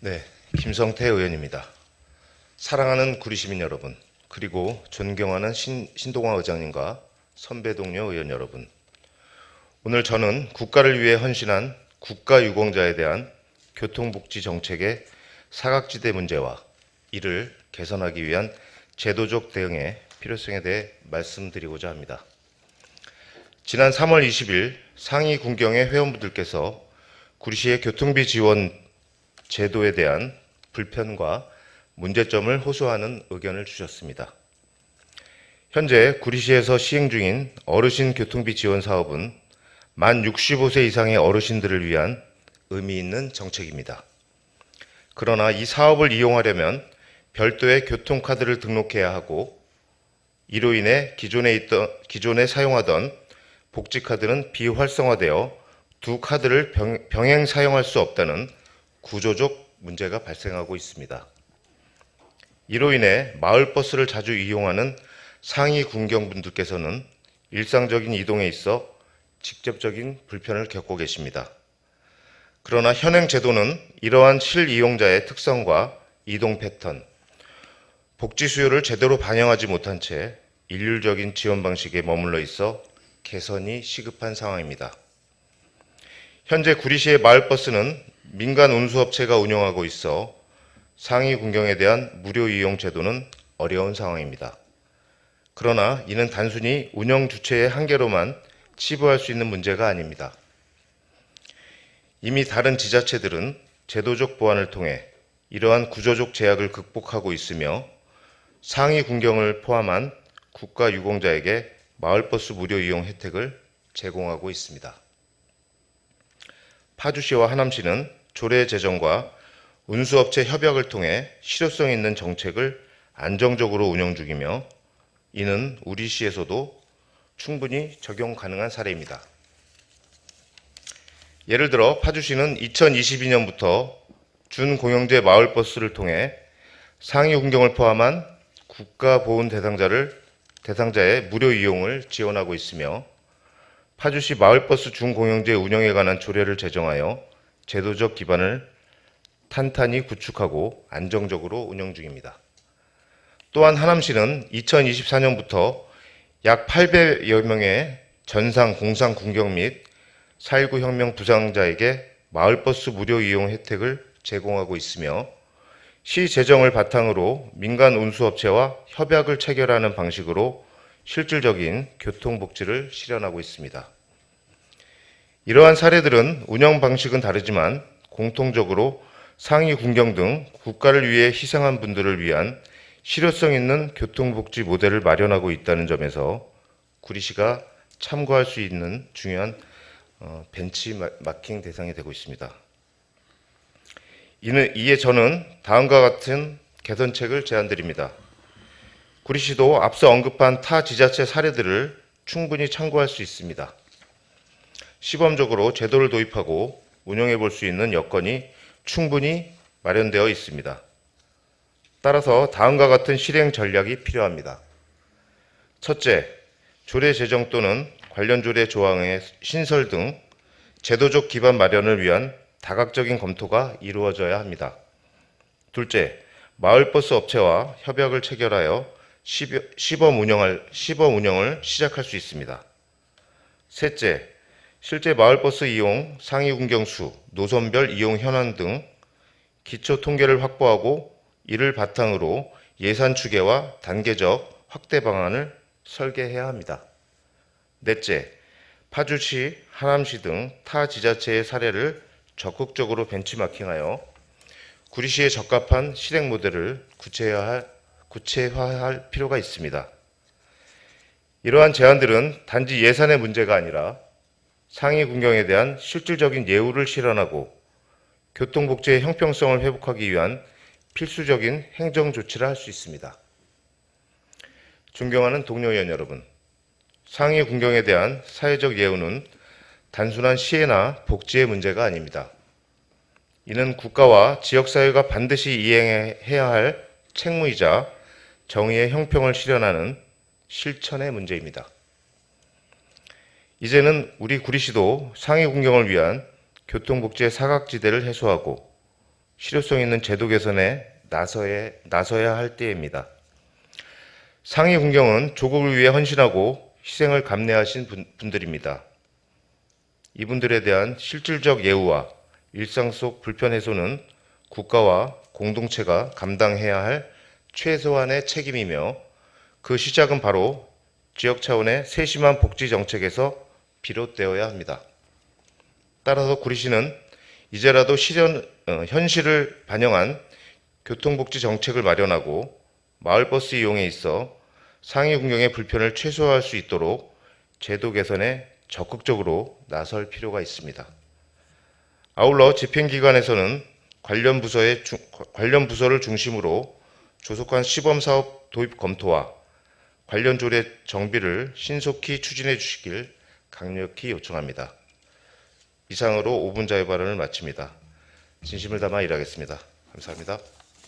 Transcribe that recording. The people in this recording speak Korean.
네, 김성태 의원입니다. 사랑하는 구리시민 여러분, 그리고 존경하는 신동화 의장님과 선배 동료 의원 여러분, 오늘 저는 국가를 위해 헌신한 국가유공자에 대한 교통복지 정책의 사각지대 문제와 이를 개선하기 위한 제도적 대응의 필요성에 대해 말씀드리고자 합니다. 지난 3월 20일 상위 군경의 회원분들께서 구리시의 교통비 지원 제도에 대한 불편과 문제점을 호소하는 의견을 주셨습니다. 현재 구리시에서 시행 중인 어르신 교통비 지원 사업은 만 65세 이상의 어르신들을 위한 의미 있는 정책입니다. 그러나 이 사업을 이용하려면 별도의 교통카드를 등록해야 하고, 이로 인해 기존에 사용하던 복지카드는 비활성화되어 두 카드를 병행 사용할 수 없다는 구조적 문제가 발생하고 있습니다. 이로 인해 마을버스를 자주 이용하는 상위 군경분들께서는 일상적인 이동에 있어 직접적인 불편을 겪고 계십니다. 그러나 현행 제도는 이러한 실이용자의 특성과 이동 패턴, 복지 수요를 제대로 반영하지 못한 채 일률적인 지원 방식에 머물러 있어 개선이 시급한 상황입니다. 현재 구리시의 마을버스는 민간 운수업체가 운영하고 있어 상위 군경에 대한 무료 이용 제도는 어려운 상황입니다. 그러나 이는 단순히 운영 주체의 한계로만 치부할 수 있는 문제가 아닙니다. 이미 다른 지자체들은 제도적 보완을 통해 이러한 구조적 제약을 극복하고 있으며 상위 군경을 포함한 국가 유공자에게 마을버스 무료 이용 혜택을 제공하고 있습니다. 파주시와 하남시는 조례 제정과 운수업체 협약을 통해 실효성 있는 정책을 안정적으로 운영 중이며, 이는 우리 시에서도 충분히 적용 가능한 사례입니다. 예를 들어 파주시는 2022년부터 준공영제 마을버스를 통해 상위 군경을 포함한 국가보훈 대상자의 무료 이용을 지원하고 있으며, 파주시 마을버스 준공영제 운영에 관한 조례를 제정하여 제도적 기반을 탄탄히 구축하고 안정적으로 운영 중입니다. 또한 하남시는 2024년부터 약 800여 명의 전상 공상 군경 및 4.19 혁명 부상자에게 마을버스 무료 이용 혜택을 제공하고 있으며, 시 재정을 바탕으로 민간 운수업체와 협약을 체결하는 방식으로 실질적인 교통복지를 실현하고 있습니다. 이러한 사례들은 운영 방식은 다르지만 공통적으로 상위 군경 등 국가를 위해 희생한 분들을 위한 실효성 있는 교통복지 모델을 마련하고 있다는 점에서 구리시가 참고할 수 있는 중요한 벤치마킹 대상이 되고 있습니다. 이에 저는 다음과 같은 개선책을 제안드립니다. 구리시도 앞서 언급한 타 지자체 사례들을 충분히 참고할 수 있습니다. 시범적으로 제도를 도입하고 운영해 볼 수 있는 여건이 충분히 마련되어 있습니다. 따라서 다음과 같은 실행 전략이 필요합니다. 첫째, 조례 제정 또는 관련 조례 조항의 신설 등 제도적 기반 마련을 위한 다각적인 검토가 이루어져야 합니다. 둘째, 마을버스 업체와 협약을 체결하여 시범 운영을 시작할 수 있습니다. 셋째, 실제 마을버스 이용 상위 군경수, 노선별 이용 현황 등 기초 통계를 확보하고 이를 바탕으로 예산 추계와 단계적 확대 방안을 설계해야 합니다. 넷째, 파주시, 하남시 등 타 지자체의 사례를 적극적으로 벤치마킹하여 구리시에 적합한 실행 모델을 구체화할 필요가 있습니다. 이러한 제안들은 단지 예산의 문제가 아니라 상위 군경에 대한 실질적인 예우를 실현하고 교통복지의 형평성을 회복하기 위한 필수적인 행정 조치를 할 수 있습니다. 존경하는 동료 의원 여러분, 상위 군경에 대한 사회적 예우는 단순한 시혜나 복지의 문제가 아닙니다. 이는 국가와 지역사회가 반드시 이행해야 할 책무이자 정의의 형평을 실현하는 실천의 문제입니다. 이제는 우리 구리시도 상위 군경을 위한 교통복지의 사각지대를 해소하고 실효성 있는 제도 개선에 나서야 할 때입니다. 상위 군경은 조국을 위해 헌신하고 희생을 감내하신 분들입니다. 이분들에 대한 실질적 예우와 일상 속 불편 해소는 국가와 공동체가 감당해야 할 최소한의 책임이며, 그 시작은 바로 지역 차원의 세심한 복지 정책에서 비롯되어야 합니다. 따라서 구리시는 이제라도 현실을 반영한 교통복지 정책을 마련하고 마을버스 이용에 있어 상위 군경의 불편을 최소화할 수 있도록 제도 개선에 적극적으로 나설 필요가 있습니다. 아울러 집행기관에서는 관련 부서를 중심으로 조속한 시범사업 도입 검토와 관련 조례 정비를 신속히 추진해 주시길 강력히 요청합니다. 이상으로 5분 자유 발언을 마칩니다. 진심을 담아 일하겠습니다. 감사합니다.